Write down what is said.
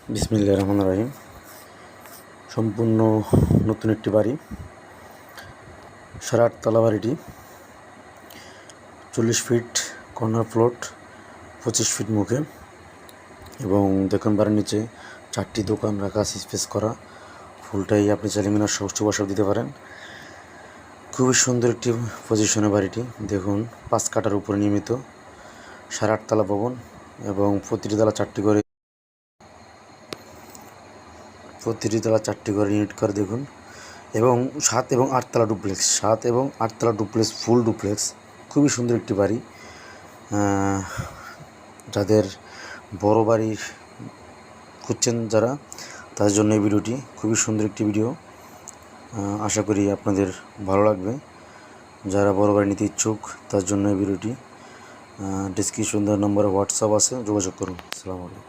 বিসমিল্লাহির রহমানির রহিম। সম্পূর্ণ নতুন একটি বাড়ি, 8.5 তলা বাড়িটি 40 ফিট কর্নার প্লট, 25 ফিট মুখে, এবং দেখুন বাড়ির নিচে 4টি দোকান রাখা আছে, স্পেস করা। ফুলটাই আপনি চাইলে মিনার বসাব দিতে পারেন। খুবই সুন্দর একটি পজিশনে বাড়িটি। দেখুন 5 কাঠার উপরে নির্মিত 8.5 তলা ভবন, এবং প্রতিটি তলা 4টি করে ইউনিট করে দেখুন, এবং 7 এবং 8 তলা ডুপ্লেক্স, 7 এবং 8 তলা ডুপ্লেক্স, ফুল ডুপ্লেক্স। খুবই সুন্দর একটি বাড়ি। যাদের বড় বাড়ি খুঁজছেন যারা, তাদের জন্য এই ভিডিওটি খুবই সুন্দর একটি ভিডিও। আশা করি আপনাদের ভালো লাগবে। যারা বড় বাড়ি নিতে ইচ্ছুক তার জন্য এই ভিডিওটি। ডেসক্রিপশন দেওয়ার নম্বরে হোয়াটসঅ্যাপ আছে, যোগাযোগ করুন। আসসালামু আলাইকুম।